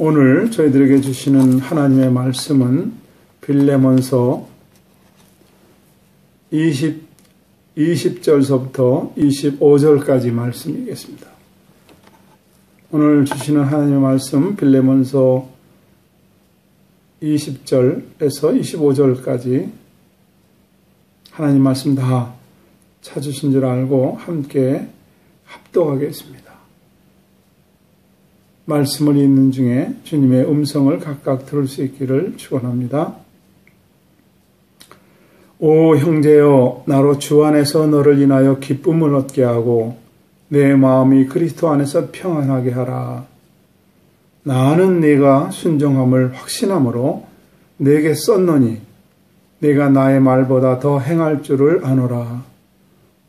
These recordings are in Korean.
오늘 저희들에게 주시는 하나님의 말씀은 빌레몬서 20절서부터 25절까지 말씀이겠습니다. 오늘 주시는 하나님의 말씀 빌레몬서 20절에서 25절까지 하나님 말씀 다 찾으신 줄 알고 함께 합독하겠습니다. 말씀을 읽는 중에 주님의 음성을 각각 들을 수 있기를 축원합니다. 오 형제여, 나로 주 안에서 너를 인하여 기쁨을 얻게 하고 내 마음이 그리스도 안에서 평안하게 하라. 나는 네가 순종함을 확신함으로 내게 썼노니 네가 나의 말보다 더 행할 줄을 아노라.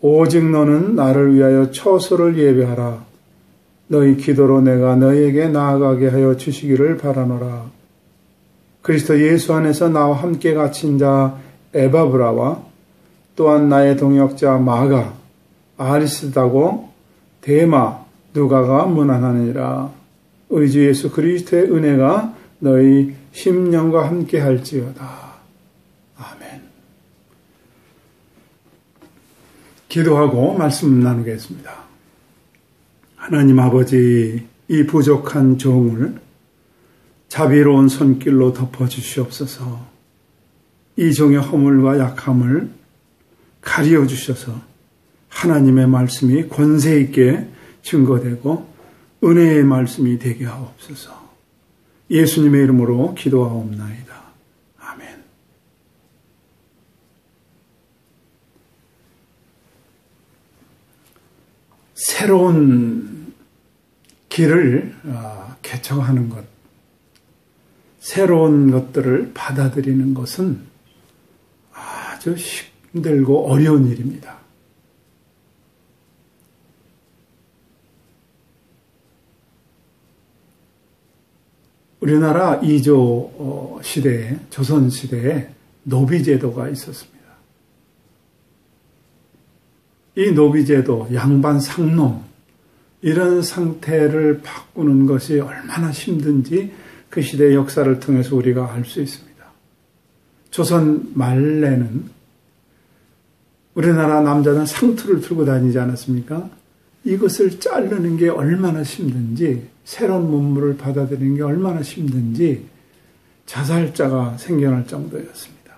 오직 너는 나를 위하여 처소를 예배하라. 너희 기도로 내가 너희에게 나아가게 하여 주시기를 바라노라. 그리스도 예수 안에서 나와 함께 갇힌 자 에바브라와 또한 나의 동역자 마가, 아리스다고 데마, 누가가 문안하느니라. 우리 주 예수 그리스도의 은혜가 너희 심령과 함께 할지어다. 아멘. 기도하고 말씀 나누겠습니다. 하나님 아버지, 이 부족한 종을 자비로운 손길로 덮어주시옵소서. 이 종의 허물과 약함을 가리어 주셔서 하나님의 말씀이 권세 있게 증거되고 은혜의 말씀이 되게 하옵소서. 예수님의 이름으로 기도하옵나이다. 아멘. 새로운 길을 개척하는 것, 새로운 것들을 받아들이는 것은 아주 힘들고 어려운 일입니다. 우리나라 이조 시대에, 조선 시대에 노비제도가 있었습니다. 이 노비제도, 양반 상놈, 이런 상태를 바꾸는 것이 얼마나 힘든지 그 시대의 역사를 통해서 우리가 알 수 있습니다. 조선 말래는 우리나라 남자는 상투를 들고 다니지 않았습니까? 이것을 자르는 게 얼마나 힘든지, 새로운 문물을 받아들이는 게 얼마나 힘든지 자살자가 생겨날 정도였습니다.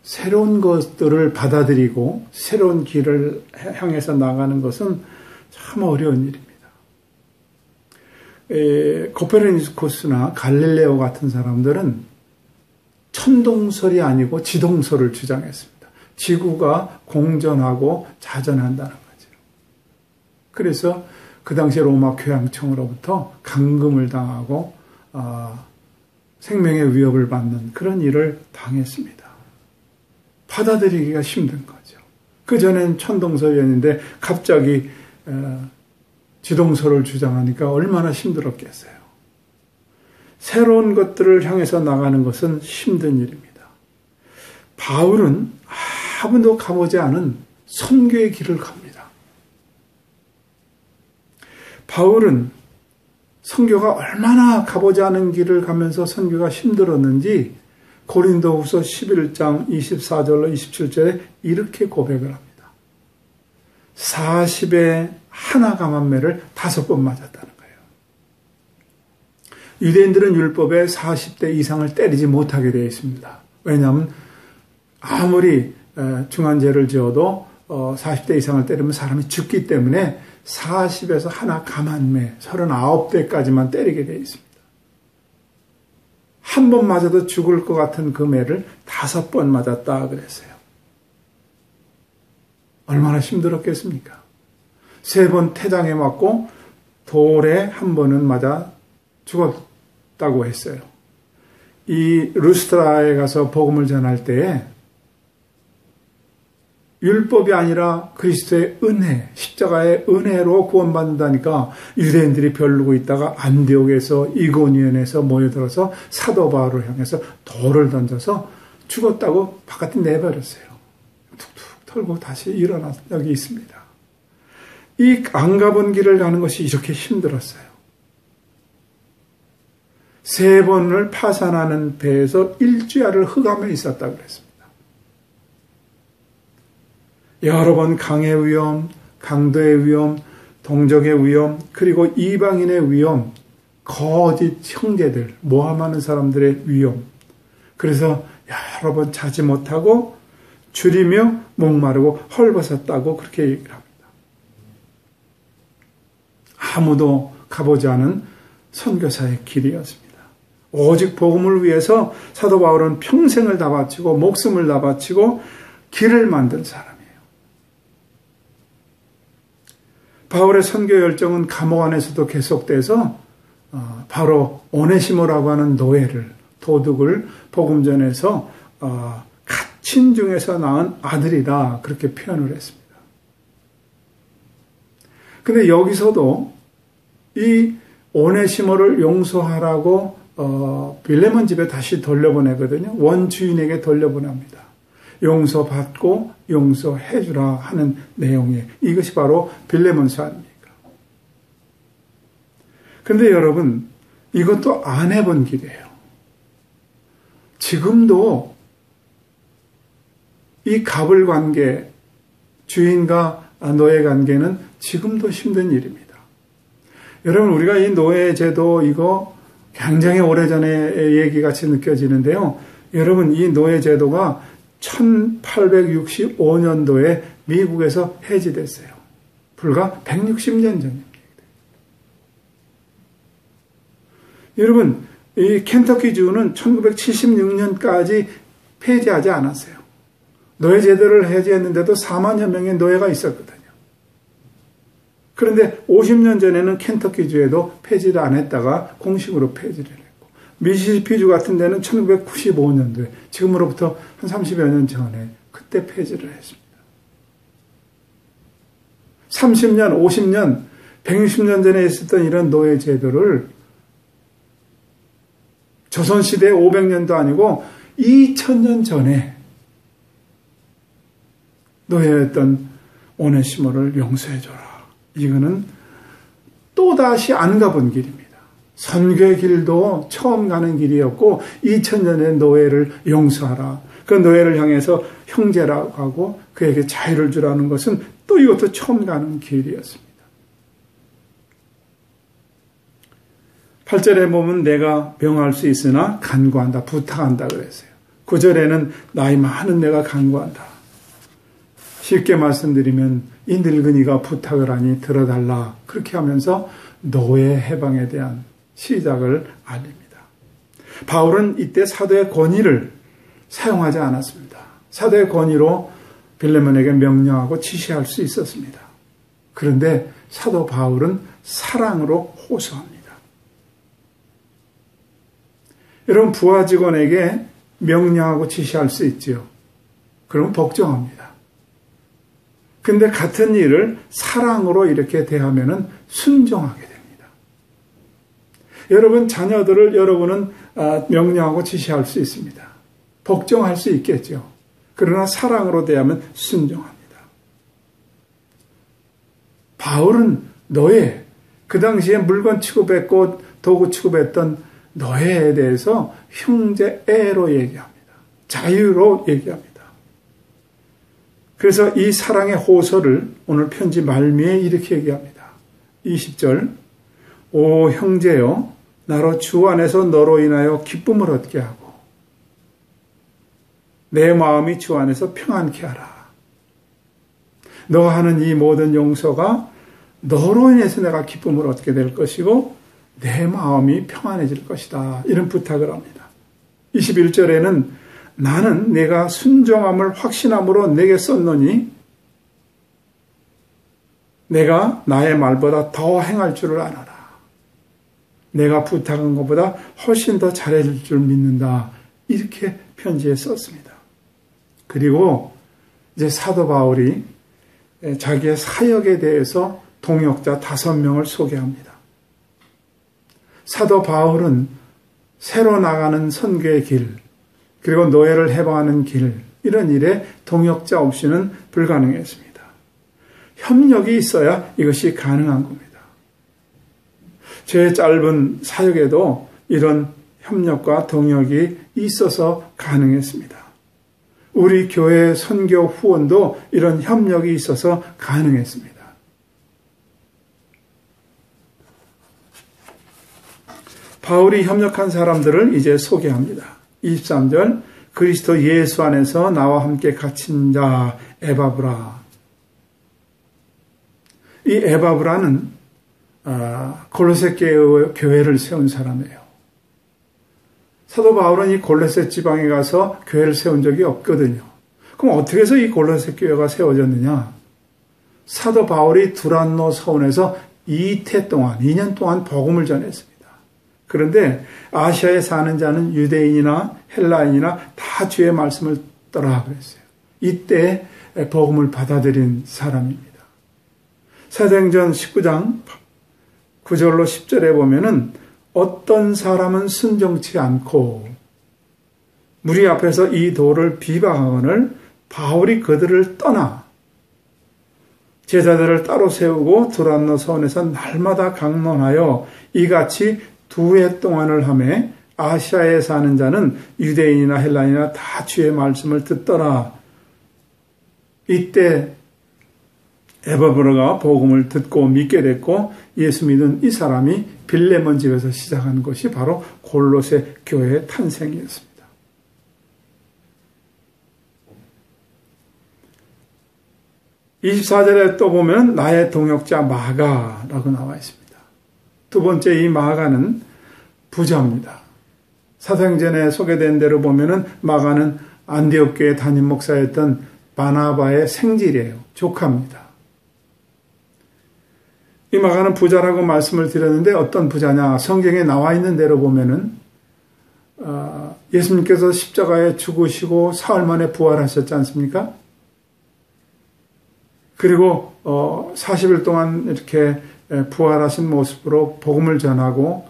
새로운 것들을 받아들이고 새로운 길을 향해서 나가는 것은 참 어려운 일입니다. 코페르니쿠스나 갈릴레오 같은 사람들은 천동설이 아니고 지동설을 주장했습니다. 지구가 공전하고 자전한다는 거죠. 그래서 그 당시 로마 교황청으로부터 감금을 당하고 생명의 위협을 받는 그런 일을 당했습니다. 받아들이기가 힘든 거죠. 그전엔 천동설이었는데 갑자기 지동설을 주장하니까 얼마나 힘들었겠어요. 새로운 것들을 향해서 나가는 것은 힘든 일입니다. 바울은 아무도 가보지 않은 선교의 길을 갑니다. 바울은 선교가 얼마나 가보지 않은 길을 가면서 선교가 힘들었는지 고린도후서 11장 24절로 27절에 이렇게 고백을 합니다. 40에 하나 감한매를 5번 맞았다는 거예요. 유대인들은 율법에 40대 이상을 때리지 못하게 되어 있습니다. 왜냐하면 아무리 중한 죄를 지어도 40대 이상을 때리면 사람이 죽기 때문에 40에서 하나 감한매 39대까지만 때리게 되어 있습니다. 한 번 맞아도 죽을 것 같은 그 매를 5번 맞았다 그랬어요. 얼마나 힘들었겠습니까? 3번 태장에 맞고 돌에 한 번은 맞아 죽었다고 했어요. 이 루스트라에 가서 복음을 전할 때에 율법이 아니라 그리스도의 은혜, 십자가의 은혜로 구원받는다니까 유대인들이 벼르고 있다가 안디옥에서 이고니온에서 모여들어서 사도 바울을 향해서 돌을 던져서 죽었다고 바깥에 내버렸어요. 툭툭 털고 다시 일어난 적이 있습니다. 이 안 가본 길을 가는 것이 이렇게 힘들었어요. 3번을 파산하는 배에서 일주야를 흑암에 있었다고 그랬습니다. 여러 번 강의 위험, 강도의 위험, 동족의 위험, 그리고 이방인의 위험, 거짓 형제들, 모함하는 사람들의 위험. 그래서 여러 번 자지 못하고 줄이며 목마르고 헐벗었다고 그렇게 얘기를 합니다. 아무도 가보지 않은 선교사의 길이었습니다. 오직 복음을 위해서 사도 바울은 평생을 다 바치고 목숨을 다 바치고 길을 만든 사람이에요. 바울의 선교 열정은 감옥 안에서도 계속돼서 바로 오네시모라고 하는 노예를, 도둑을 복음 전해서 갇힌 중에서 낳은 아들이다, 그렇게 표현을 했습니다. 근데 여기서도 이 오네시모를 용서하라고 빌레몬 집에 다시 돌려보내거든요. 원주인에게 돌려보냅니다. 용서받고 용서해주라 하는 내용이에요. 이것이 바로 빌레몬서 아닙니까? 그런데 여러분, 이것도 안 해본 길이에요. 지금도 이 갑을 관계, 주인과 노예 관계는 지금도 힘든 일입니다. 여러분, 우리가 이 노예 제도 이거 굉장히 오래전의 얘기같이 느껴지는데요. 여러분, 이 노예 제도가 1865년도에 미국에서 해지됐어요. 불과 160년 전입니다. 여러분, 이 켄터키주는 1976년까지 폐지하지 않았어요. 노예 제도를 해지했는데도 4만여 명의 노예가 있었거든요. 그런데 50년 전에는 켄터키주에도 폐지를 안 했다가 공식으로 폐지를 했고, 미시시피주 같은 데는 1995년도에, 지금으로부터 한 30여 년 전에 그때 폐지를 했습니다. 30년, 50년, 160년 전에 있었던 이런 노예 제도를 조선시대 500년도 아니고 2000년 전에 노예였던 오네시모를 용서해줘라. 이거는 또다시 안 가본 길입니다. 선교의 길도 처음 가는 길이었고 2000년의 노예를 용서하라. 그 노예를 향해서 형제라고 하고 그에게 자유를 주라는 것은 또 이것도 처음 가는 길이었습니다. 8절에 보면 내가 명할 수 있으나 간구한다, 부탁한다 그랬어요. 9절에는 나이 많은 내가 간구한다. 쉽게 말씀드리면 이 늙은이가 부탁을 하니 들어달라, 그렇게 하면서 노예 해방에 대한 시작을 알립니다. 바울은 이때 사도의 권위를 사용하지 않았습니다. 사도의 권위로 빌레몬에게 명령하고 지시할 수 있었습니다. 그런데 사도 바울은 사랑으로 호소합니다. 여러분, 부하 직원에게 명령하고 지시할 수 있죠. 그러면 복종합니다. 근데 같은 일을 사랑으로 이렇게 대하면은 순종하게 됩니다. 여러분, 자녀들을 여러분은 명령하고 지시할 수 있습니다. 복종할 수 있겠죠. 그러나 사랑으로 대하면 순종합니다. 바울은 노예, 그 당시에 물건 취급했고 도구 취급했던 노예에 대해서 형제애로 얘기합니다. 자유로 얘기합니다. 그래서 이 사랑의 호소를 오늘 편지 말미에 이렇게 얘기합니다. 20절, 오 형제여, 나로 주 안에서 너로 인하여 기쁨을 얻게 하고 내 마음이 주 안에서 평안케 하라. 너가 하는 이 모든 용서가 너로 인해서 내가 기쁨을 얻게 될 것이고 내 마음이 평안해질 것이다. 이런 부탁을 합니다. 21절에는 나는 내가 순종함을 확신함으로 내게 썼노니 내가 나의 말보다 더 행할 줄을 알아라. 내가 부탁한 것보다 훨씬 더 잘해줄 줄 믿는다. 이렇게 편지에 썼습니다. 그리고 이제 사도 바울이 자기의 사역에 대해서 동역자 5명을 소개합니다. 사도 바울은 새로 나가는 선교의 길, 그리고 노예를 해방하는 길, 이런 일에 동역자 없이는 불가능했습니다. 협력이 있어야 이것이 가능한 겁니다. 제 짧은 사역에도 이런 협력과 동역이 있어서 가능했습니다. 우리 교회 선교 후원도 이런 협력이 있어서 가능했습니다. 바울이 협력한 사람들을 이제 소개합니다. 23절, 그리스도 예수 안에서 나와 함께 갇힌 자 에바브라. 이 에바브라는 골로새 교회를 세운 사람이에요. 사도 바울은 이 골로새 지방에 가서 교회를 세운 적이 없거든요. 그럼 어떻게 해서 이 골로새 교회가 세워졌느냐? 사도 바울이 두란노 서원에서 2년 동안 복음을 전했습니다. 그런데 아시아에 사는 자는 유대인이나 헬라인이나 다 주의 말씀을 따라 그랬어요. 이때 복음을 받아들인 사람입니다. 사도행전 19장 9절로 10절에 보면은 어떤 사람은 순종치 않고 무리 앞에서 이 도를 비방하거늘 바울이 그들을 떠나 제자들을 따로 세우고 두란노 서원에서 날마다 강론하여 이같이 2해 동안을 하매 아시아에 사는 자는 유대인이나 헬라인이나 다 주의 말씀을 듣더라. 이때 에바브라가 복음을 듣고 믿게 됐고 예수 믿은 이 사람이 빌레몬 집에서 시작한 것이 바로 골로새 교회의 탄생이었습니다. 24절에 또 보면 나의 동역자 마가라고 나와 있습니다. 두 번째 이 마가는 부자입니다. 사도행전에 소개된 대로 보면은 마가는 안디옥 교회 담임 목사였던 바나바의 생질이에요. 조카입니다. 이 마가는 부자라고 말씀을 드렸는데 어떤 부자냐? 성경에 나와 있는 대로 보면은 예수님께서 십자가에 죽으시고 사흘 만에 부활하셨지 않습니까? 그리고 40일 동안 이렇게 부활하신 모습으로 복음을 전하고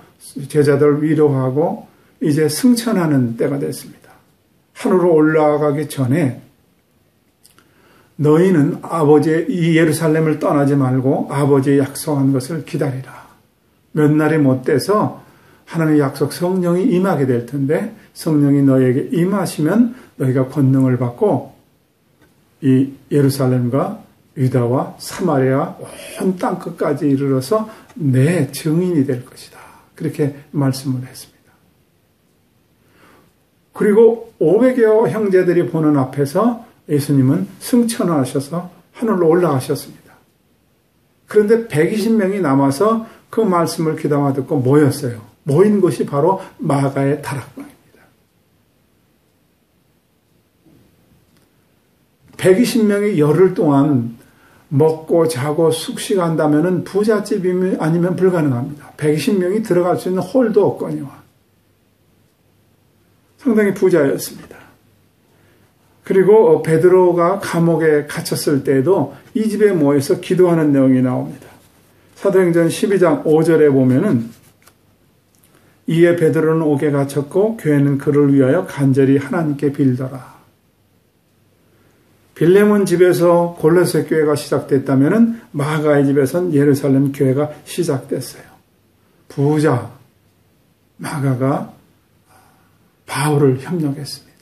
제자들을 위로하고 이제 승천하는 때가 됐습니다. 하늘로 올라가기 전에 너희는 아버지의 이 예루살렘을 떠나지 말고 아버지의 약속한 것을 기다리라. 몇 날이 못 돼서 하나님의 약속 성령이 임하게 될 텐데 성령이 너희에게 임하시면 너희가 권능을 받고 이 예루살렘과 유다와 사마리아 온 땅끝까지 이르러서 내 증인이 될 것이다. 그렇게 말씀을 했습니다. 그리고 500여 형제들이 보는 앞에서 예수님은 승천하셔서 하늘로 올라가셨습니다. 그런데 120명이 남아서 그 말씀을 귀담아 듣고 모였어요. 모인 것이 바로 마가의 다락방입니다. 120명이 열흘 동안 먹고 자고 숙식한다면 부잣집이 아니면 불가능합니다. 120명이 들어갈 수 있는 홀도 없거니와. 상당히 부자였습니다. 그리고 베드로가 감옥에 갇혔을 때에도 이 집에 모여서 기도하는 내용이 나옵니다. 사도행전 12장 5절에 보면은 이에 베드로는 옥에 갇혔고 교회는 그를 위하여 간절히 하나님께 빌더라. 빌레몬 집에서 골로새 교회가 시작됐다면 마가의 집에서는 예루살렘 교회가 시작됐어요. 부자 마가가 바울을 협력했습니다.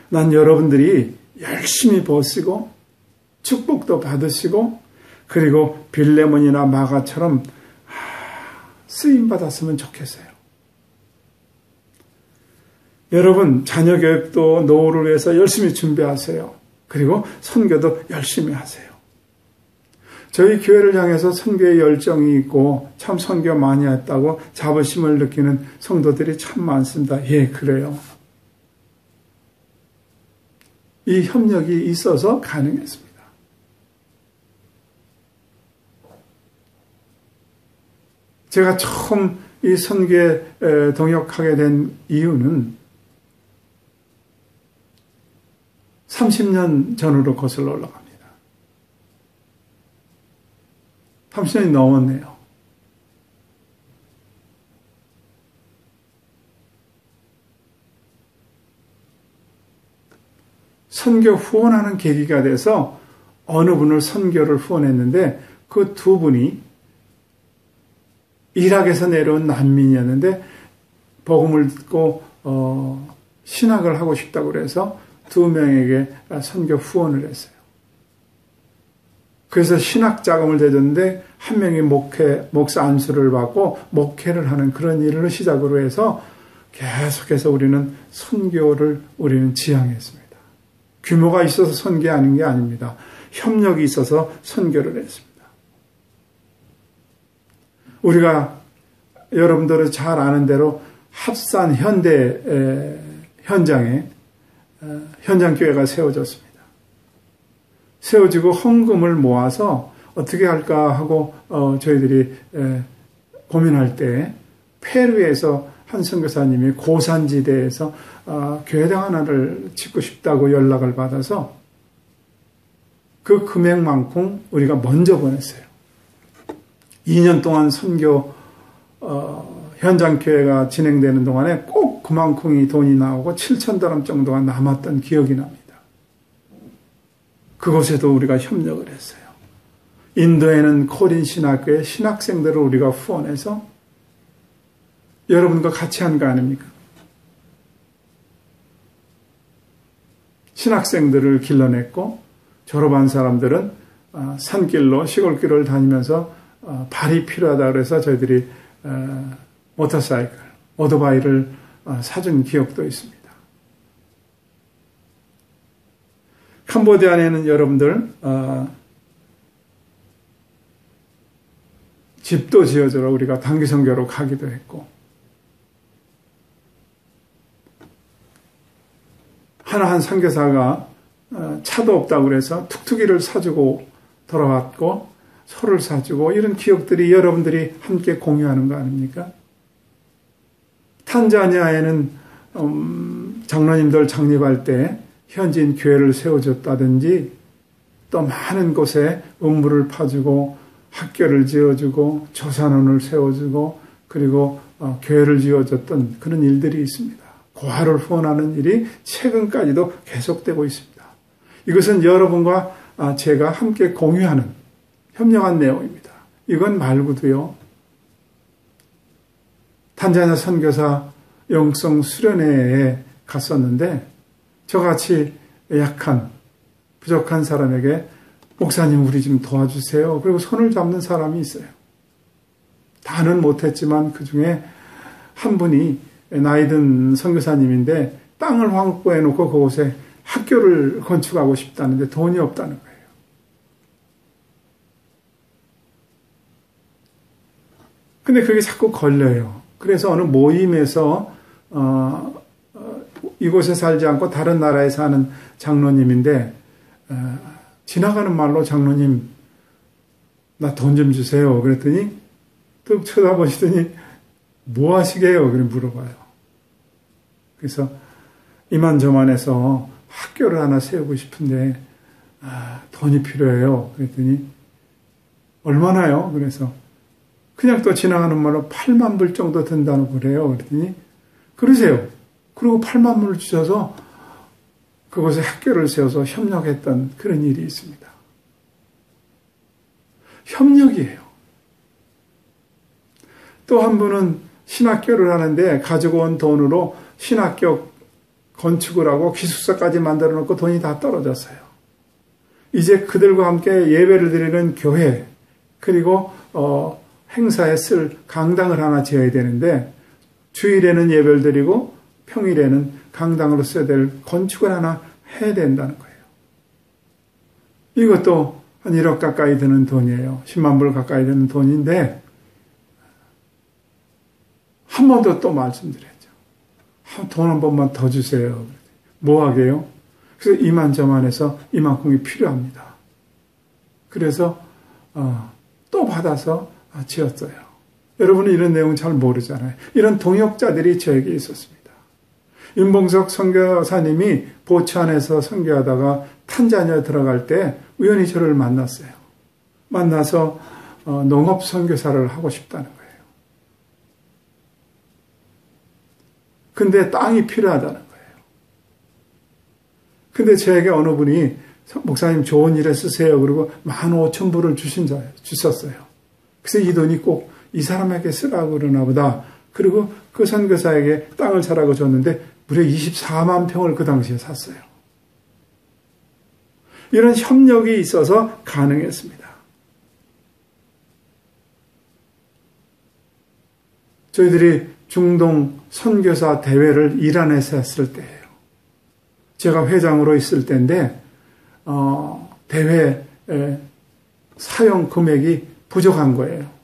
난 여러분들이 열심히 버시고 축복도 받으시고 그리고 빌레몬이나 마가처럼 쓰임받았으면 좋겠어요. 여러분 자녀 교육도 노후를 위해서 열심히 준비하세요. 그리고 선교도 열심히 하세요. 저희 교회를 향해서 선교의 열정이 있고 참 선교 많이 했다고 자부심을 느끼는 성도들이 참 많습니다. 예, 그래요. 이 협력이 있어서 가능했습니다. 제가 처음 이 선교에 동역하게 된 이유는 30년 전으로 거슬러 올라갑니다. 30년이 넘었네요. 선교 후원하는 계기가 돼서 어느 분을 선교를 후원했는데 그 두 분이 이락에서 내려온 난민이었는데 복음을 듣고 신학을 하고 싶다고 그래서 2명에게 선교 후원을 했어요. 그래서 신학 자금을 대줬는데 한 명이 목사 안수를 받고 목회를 하는 그런 일을 시작으로 해서 계속해서 우리는 선교를 지향했습니다. 규모가 있어서 선교하는 게 아닙니다. 협력이 있어서 선교를 했습니다. 우리가 여러분들은 잘 아는 대로 합산 현대 현장에 현장교회가 세워졌습니다. 세워지고 헌금을 모아서 어떻게 할까 하고 저희들이 고민할 때 페루에서 한 선교사님이 고산지대에서 교회당 하나를 짓고 싶다고 연락을 받아서 그 금액만큼 우리가 먼저 보냈어요. 2년 동안 선교 현장 교회가 진행되는 동안에 꼭 그만큼이 돈이 나오고 7,000달러 정도가 남았던 기억이 납니다. 그곳에도 우리가 협력을 했어요. 인도에는 코린 신학교의 신학생들을 우리가 후원해서 여러분과 같이 한 거 아닙니까? 신학생들을 길러냈고 졸업한 사람들은 산길로 시골길을 다니면서 발이 필요하다 그래서 저희들이 모터사이클, 오토바이를 사준 기억도 있습니다. 캄보디아에는 여러분들 집도 지어주러 우리가 단기선교로 가기도 했고 한 선교사가 차도 없다고 그래서 툭툭이를 사주고 돌아왔고 소를 사주고 이런 기억들이 여러분들이 함께 공유하는 거 아닙니까? 탄자니아에는 장로님들 창립할 때 현지인 교회를 세워줬다든지 또 많은 곳에 음물을 파주고 학교를 지어주고 조산원을 세워주고 그리고 교회를 지어줬던 그런 일들이 있습니다. 고아를 후원하는 일이 최근까지도 계속되고 있습니다. 이것은 여러분과 제가 함께 공유하는 협력한 내용입니다. 이건 말고도요. 탄자니아 선교사 영성 수련회에 갔었는데 저같이 약한 부족한 사람에게 목사님 우리 좀 도와주세요. 그리고 손을 잡는 사람이 있어요. 다는 못했지만 그중에 한 분이 나이든 선교사님인데 땅을 확보해 놓고 그곳에 학교를 건축하고 싶다는데 돈이 없다는 거예요. 근데 그게 자꾸 걸려요. 그래서 어느 모임에서 이곳에 살지 않고 다른 나라에 사는 장로님인데 지나가는 말로 장로님 나 돈 좀 주세요. 그랬더니 또 쳐다보시더니 뭐 하시게요? 그래 물어봐요. 그래서 이만저만해서 학교를 하나 세우고 싶은데 돈이 필요해요. 그랬더니 얼마나요? 그래서 그냥 또 지나가는 말로 8만 불 정도 든다고 그래요. 그랬더니 그러세요. 그리고 8만 불을 주셔서 그곳에 학교를 세워서 협력했던 그런 일이 있습니다. 협력이에요. 또 한 분은 신학교를 하는데 가지고 온 돈으로 신학교 건축을 하고 기숙사까지 만들어 놓고 돈이 다 떨어졌어요. 이제 그들과 함께 예배를 드리는 교회 그리고 행사에 쓸 강당을 하나 지어야 되는데 주일에는 예배를 드리고 평일에는 강당으로 써야 될 건축을 하나 해야 된다는 거예요. 이것도 한 1억 가까이 드는 돈이에요. 10만 불 가까이 드는 돈인데 한 번 더 또 말씀드렸죠. 돈 한 번만 더 주세요. 뭐 하게요? 그래서 이만저만해서 이만큼이 필요합니다. 그래서 또 받아서 지었어요. 여러분은 이런 내용 잘 모르잖아요. 이런 동역자들이 저에게 있었습니다. 윤봉석 선교사님이 보츠안에서 선교하다가 탄자니아 들어갈 때 우연히 저를 만났어요. 만나서 농업 선교사를 하고 싶다는 거예요. 근데 땅이 필요하다는 거예요. 근데 저에게 어느 분이 목사님 좋은 일에 쓰세요. 그리고 15,000불을 주셨어요. 그래서 이 돈이 꼭 이 사람에게 쓰라고 그러나 보다. 그리고 그 선교사에게 땅을 사라고 줬는데 무려 24만 평을 그 당시에 샀어요. 이런 협력이 있어서 가능했습니다. 저희들이 중동 선교사 대회를 이란에서 했을 때예요. 제가 회장으로 있을 때인데 대회 사용 금액이 부족한 거예요.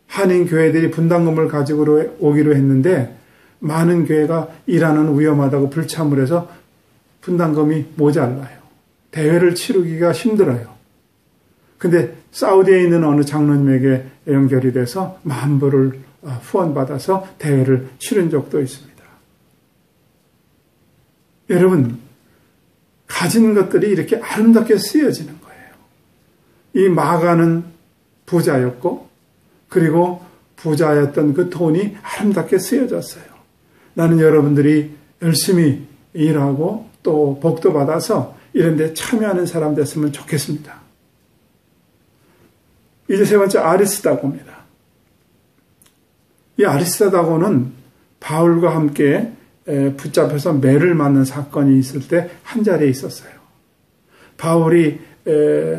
한인 교회들이 분담금을 가지고 오기로 했는데 많은 교회가 이란은 위험하다고 불참을 해서 분담금이 모자라요. 대회를 치르기가 힘들어요. 근데 사우디에 있는 어느 장로님에게 연결이 돼서 $10,000을 후원받아서 대회를 치른 적도 있습니다. 여러분, 가진 것들이 이렇게 아름답게 쓰여지는 거예요. 이 마가는 부자였고, 그리고 부자였던 그 돈이 아름답게 쓰여졌어요. 나는 여러분들이 열심히 일하고 또 복도 받아서 이런 데 참여하는 사람 됐으면 좋겠습니다. 이제 세 번째 아리스다고입니다. 이 아리스다고는 바울과 함께 붙잡혀서 매를 맞는 사건이 있을 때 한 자리에 있었어요. 바울이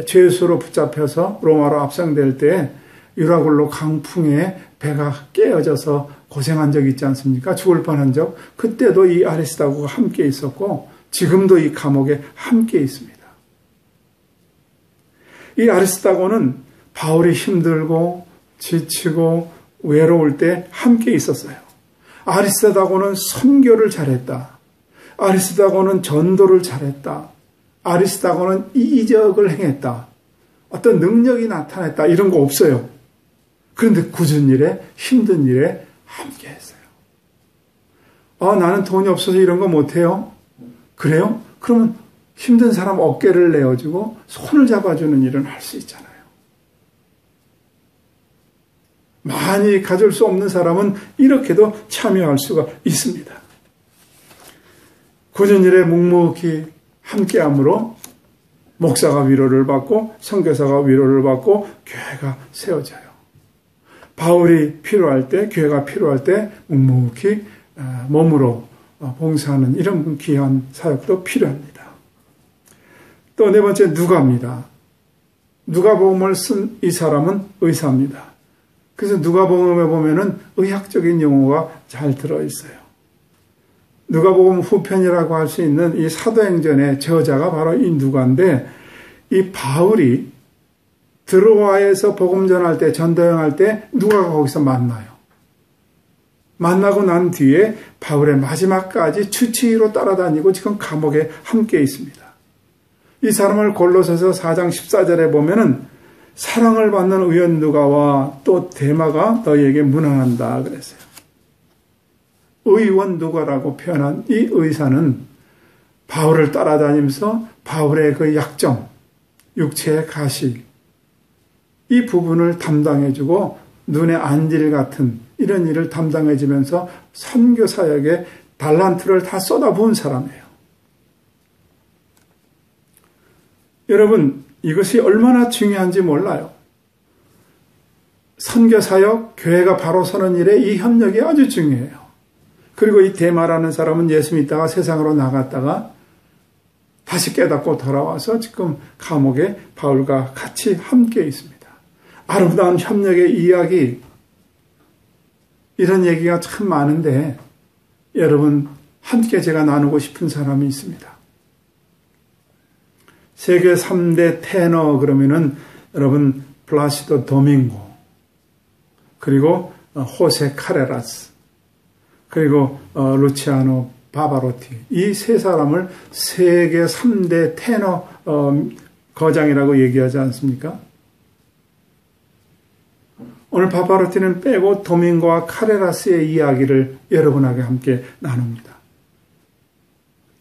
죄수로 붙잡혀서 로마로 압송될 때 유라굴로 강풍에 배가 깨어져서 고생한 적이 있지 않습니까? 죽을 뻔한 적. 그때도 이 아리스다고가 함께 있었고 지금도 이 감옥에 함께 있습니다. 이 아리스다고는 바울이 힘들고 지치고 외로울 때 함께 있었어요. 아리스다고는 선교를 잘했다. 아리스다고는 전도를 잘했다. 아리스다고는 이적을 행했다. 어떤 능력이 나타났다. 이런 거 없어요. 그런데 굳은 일에 힘든 일에 함께 했어요. 나는 돈이 없어서 이런 거 못해요. 그래요? 그러면 힘든 사람 어깨를 내어주고 손을 잡아주는 일은 할 수 있잖아요. 많이 가질 수 없는 사람은 이렇게도 참여할 수가 있습니다. 굳은 일에 묵묵히 함께함으로 목사가 위로를 받고 선교사가 위로를 받고 교회가 세워져요. 바울이 필요할 때, 교회가 필요할 때 묵묵히 몸으로 봉사하는 이런 귀한 사역도 필요합니다. 또 네 번째 누가입니다. 누가복음을 쓴 이 사람은 의사입니다. 그래서 누가복음에 보면은 의학적인 용어가 잘 들어있어요. 누가복음 후편이라고 할 수 있는 이 사도행전의 저자가 바로 이 누가인데 이 바울이 드로아에서 복음 전할 때, 전도행할 때 누가가 거기서 만나요. 만나고 난 뒤에 바울의 마지막까지 추치로 따라다니고 지금 감옥에 함께 있습니다. 이 사람을 골로새서 4장 14절에 보면은 사랑을 받는 의원 누가와 또 데마가 너희에게 문안한다 그랬어요. 의원 누가라고 표현한 이 의사는 바울을 따라다니면서 바울의 그 약점, 육체의 가시, 이 부분을 담당해주고 눈에 안질 같은 이런 일을 담당해주면서 선교 사역에 달란트를 다 쏟아부은 사람이에요. 여러분, 이것이 얼마나 중요한지 몰라요. 선교 사역, 교회가 바로 서는 일에 이 협력이 아주 중요해요. 그리고 이 데마라는 사람은 예수 믿다가 세상으로 나갔다가 다시 깨닫고 돌아와서 지금 감옥에 바울과 같이 함께 있습니다. 아름다운 협력의 이야기, 이런 얘기가 참 많은데 여러분 함께 제가 나누고 싶은 사람이 있습니다. 세계 3대 테너 그러면은 여러분 플라시도 도밍고, 그리고 호세 카레라스, 그리고 루치아노 바바로티, 이 세 사람을 세계 3대 테너 거장이라고 얘기하지 않습니까? 오늘 바바로티는 빼고 도밍고와 카레라스의 이야기를 여러분에게 함께 나눕니다.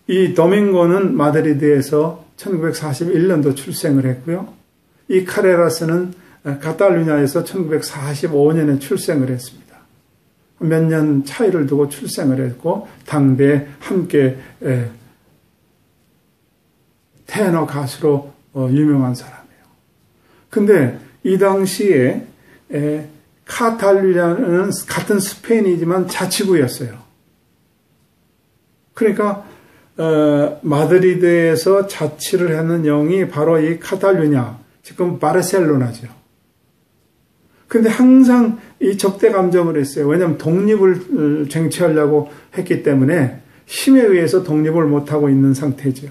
이 도밍고는 마드리드에서 1941년도 출생을 했고요. 이 카레라스는 카탈루냐에서 1945년에 출생을 했습니다. 몇 년 차이를 두고 출생을 했고 당대에 함께 테너 가수로 유명한 사람이에요. 근데 이 당시에 카탈루냐는 같은 스페인이지만 자치구였어요. 그러니까 마드리드에서 자치를 하는 영이 바로 이 카탈루냐, 지금 바르셀로나죠. 근데 항상 이 적대 감정을 했어요. 왜냐하면 독립을 쟁취하려고 했기 때문에 힘에 의해서 독립을 못하고 있는 상태죠.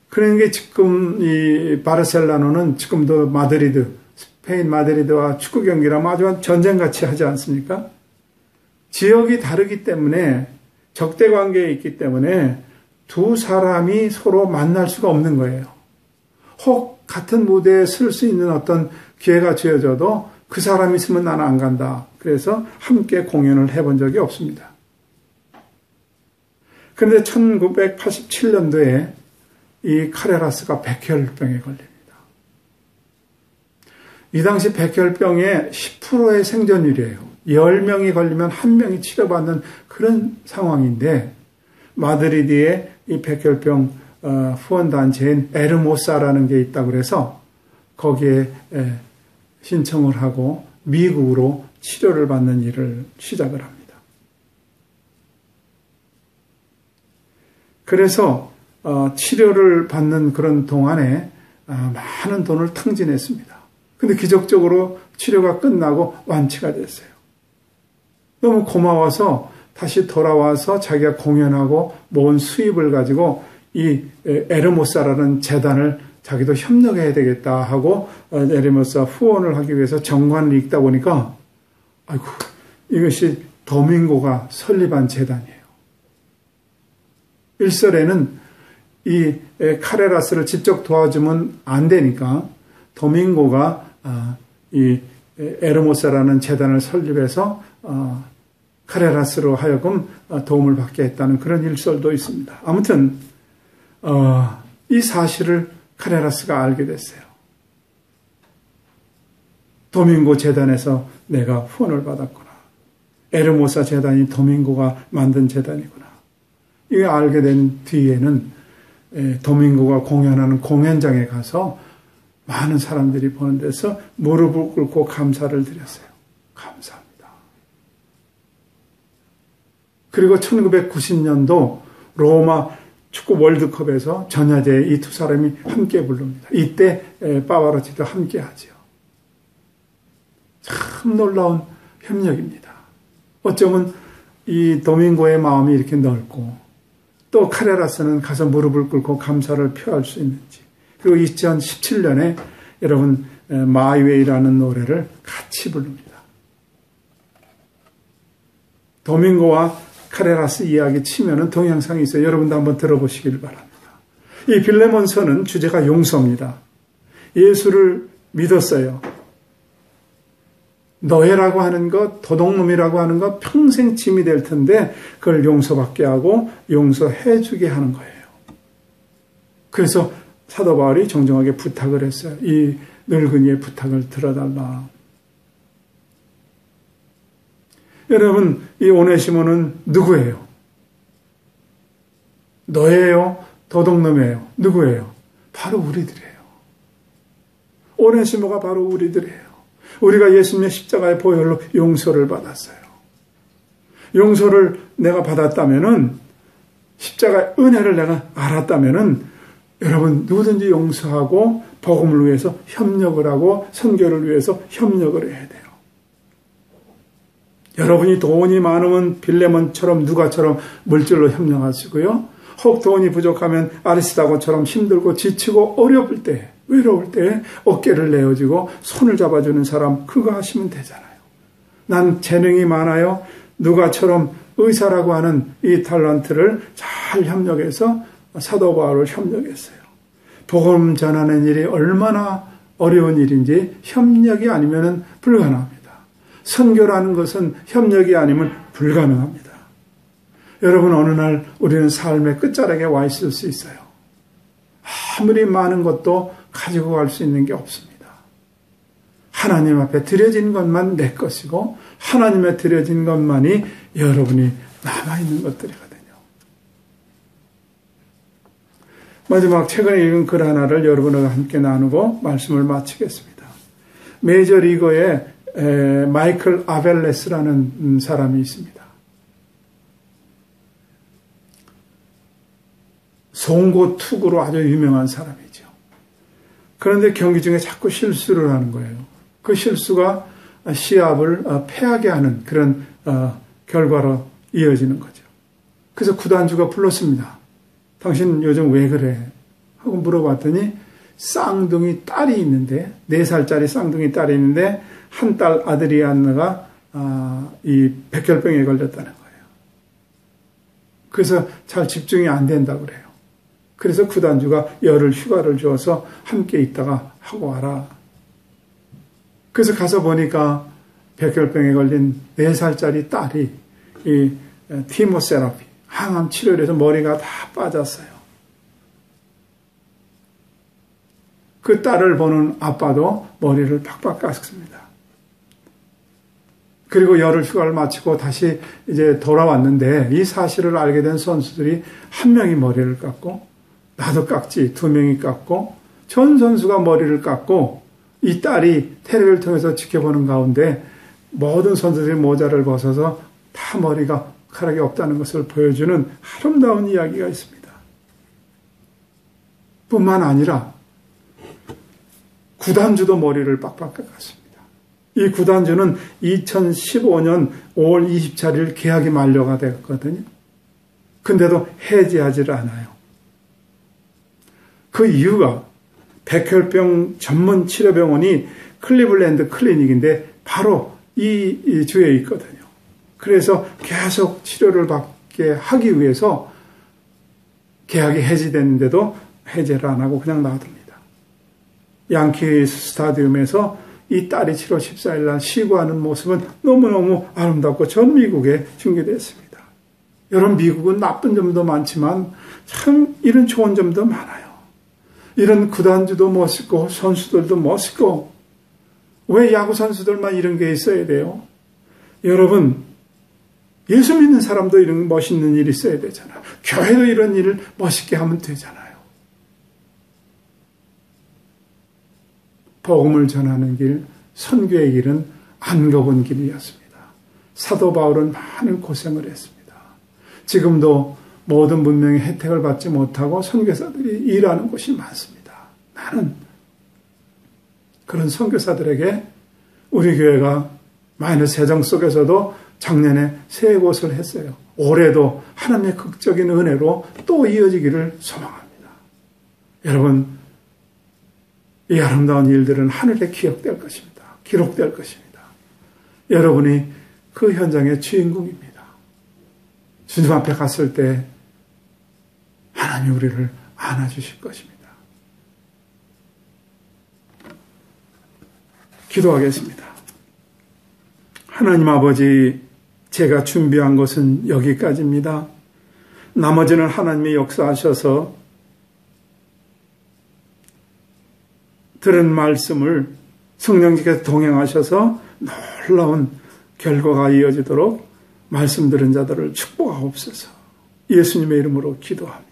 그러니까 지금 이 바르셀로나는 지금도 마드리드, 스페인 마드리드와 축구 경기라면 아주 전쟁같이 하지 않습니까? 지역이 다르기 때문에 적대 관계에 있기 때문에 두 사람이 서로 만날 수가 없는 거예요. 혹 같은 무대에 설 수 있는 어떤 기회가 주어져도 그 사람이 있으면 나는 안 간다. 그래서 함께 공연을 해본 적이 없습니다. 그런데 1987년도에 이 카레라스가 백혈병에 걸립니다. 이 당시 백혈병의 10%의 생존율이에요. 10명이 걸리면 1명이 치료받는 그런 상황인데 마드리드에 이 백혈병 후원단체인 에르모사라는 게 있다고 그래서 거기에 신청을 하고 미국으로 치료를 받는 일을 시작을 합니다. 그래서 치료를 받는 그런 동안에 많은 돈을 탕진했습니다. 근데 기적적으로 치료가 끝나고 완치가 됐어요. 너무 고마워서 다시 돌아와서 자기가 공연하고 모은 수입을 가지고 이 에르모사라는 재단을 자기도 협력해야 되겠다 하고 에르모사 후원을 하기 위해서 정관을 읽다 보니까 아이고 이것이 도밍고가 설립한 재단이에요. 일설에는 이 카레라스를 직접 도와주면 안 되니까 도밍고가 이 에르모사라는 재단을 설립해서 카레라스로 하여금 도움을 받게 했다는 그런 일설도 있습니다. 아무튼 이 사실을 카레라스가 알게 됐어요. 도밍고 재단에서 내가 후원을 받았구나. 에르모사 재단이 도밍고가 만든 재단이구나. 이거 알게 된 뒤에는 도밍고가 공연하는 공연장에 가서 많은 사람들이 보는 데서 무릎을 꿇고 감사를 드렸어요. 감사합니다. 그리고 1990년도 로마 축구 월드컵에서 전야제에 이 두 사람이 함께 부릅니다. 이때 파바로티도 함께 하죠. 참 놀라운 협력입니다. 어쩌면 이 도밍고의 마음이 이렇게 넓고 또 카레라스는 가서 무릎을 꿇고 감사를 표할 수 있는지. 그리고 2017년에 여러분 마이웨이라는 노래를 같이 부릅니다. 도밍고와 카레라스 이야기 치면은 동영상이 있어요. 여러분도 한번 들어보시길 바랍니다. 이 빌레몬서는 주제가 용서입니다. 예수를 믿었어요. 너해라고 하는 것, 도둑놈이라고 하는 것 평생 짐이 될 텐데 그걸 용서받게 하고 용서해 주게 하는 거예요. 그래서 사도 바울이 정정하게 부탁을 했어요. 이 늙은이의 부탁을 들어달라. 여러분, 이 오네시모는 누구예요? 너예요? 도둑놈이에요? 누구예요? 바로 우리들이에요. 오네시모가 바로 우리들이에요. 우리가 예수님의 십자가의 보혈로 용서를 받았어요. 용서를 내가 받았다면은, 십자가의 은혜를 내가 알았다면은, 여러분 누구든지 용서하고 복음을 위해서 협력을 하고 선교를 위해서 협력을 해야 돼요. 여러분이 돈이 많으면 빌레몬처럼 누가처럼 물질로 협력하시고요. 혹 돈이 부족하면 아리스다고처럼 힘들고 지치고 어려울 때, 외로울 때 어깨를 내어주고 손을 잡아주는 사람 그거 하시면 되잖아요. 난 재능이 많아요. 누가처럼 의사라고 하는 이 탤런트를 잘 협력해서 사도 바울을 협력했어요. 복음 전하는 일이 얼마나 어려운 일인지 협력이 아니면 불가능합니다. 선교라는 것은 협력이 아니면 불가능합니다. 여러분 어느 날 우리는 삶의 끝자락에 와 있을 수 있어요. 아무리 많은 것도 가지고 갈 수 있는 게 없습니다. 하나님 앞에 드려진 것만 내 것이고 하나님에 드려진 것만이 여러분이 남아있는 것들이거든요. 마지막 최근에 읽은 글 하나를 여러분과 함께 나누고 말씀을 마치겠습니다. 메이저리거의 마이클 아벨레스라는 사람이 있습니다. 송곳 투구로 아주 유명한 사람이죠. 그런데 경기 중에 자꾸 실수를 하는 거예요. 그 실수가 시합을 패하게 하는 그런 결과로 이어지는 거죠. 그래서 구단주가 불렀습니다. 당신 요즘 왜 그래? 하고 물어봤더니 쌍둥이 딸이 있는데 4살짜리 쌍둥이 딸이 있는데 한 딸 아드리아나가 이 백혈병에 걸렸다는 거예요. 그래서 잘 집중이 안 된다고 그래요. 그래서 구단주가 열흘 휴가를 줘서 함께 있다가 하고 와라. 그래서 가서 보니까 백혈병에 걸린 4살짜리 딸이 이 티모세라피, 항암 치료를 해서 머리가 다 빠졌어요. 그 딸을 보는 아빠도 머리를 팍팍 깎습니다. 그리고 열흘 휴가를 마치고 다시 이제 돌아왔는데 이 사실을 알게 된 선수들이 한 명이 머리를 깎고 나도 깎지 2명이 깎고 전 선수가 머리를 깎고 이 딸이 테레비를 통해서 지켜보는 가운데 모든 선수들이 모자를 벗어서 다 머리카락이 없다는 것을 보여주는 아름다운 이야기가 있습니다. 뿐만 아니라 구단주도 머리를 빡빡 깎았습니다. 이 구단주는 2015년 5월 24일 계약이 만료가 됐거든요. 근데도 해지하지를 않아요. 그 이유가 백혈병 전문 치료병원이 클리블랜드 클리닉인데 바로 이 주에 있거든요. 그래서 계속 치료를 받게 하기 위해서 계약이 해지됐는데도 해제를 안 하고 그냥 놔둡니다. 양키스 스타디움에서 이 딸이 7월 14일 날 시구하는 모습은 너무너무 아름답고 전 미국에 중계됐습니다. 여러분, 미국은 나쁜 점도 많지만 참 이런 좋은 점도 많아요. 이런 구단주도 멋있고 선수들도 멋있고 왜 야구 선수들만 이런 게 있어야 돼요? 여러분, 예수 믿는 사람도 이런 멋있는 일이 있어야 되잖아요. 교회도 이런 일을 멋있게 하면 되잖아요. 복음을 전하는 길, 선교의 길은 안 가본 길이었습니다. 사도 바울은 많은 고생을 했습니다. 지금도 모든 문명의 혜택을 받지 못하고 선교사들이 일하는 곳이 많습니다. 나는 그런 선교사들에게 우리 교회가 마이너스 재정 속에서도 작년에 3곳을 했어요. 올해도 하나님의 극적인 은혜로 또 이어지기를 소망합니다. 여러분, 이 아름다운 일들은 하늘에 기억될 것입니다. 기록될 것입니다. 여러분이 그 현장의 주인공입니다. 주님 앞에 갔을 때 하나님 우리를 안아주실 것입니다. 기도하겠습니다. 하나님 아버지, 제가 준비한 것은 여기까지입니다. 나머지는 하나님이 역사하셔서 들은 말씀을 성령님께서 동행하셔서 놀라운 결과가 이어지도록 말씀 들은 자들을 축복하옵소서. 예수님의 이름으로 기도합니다.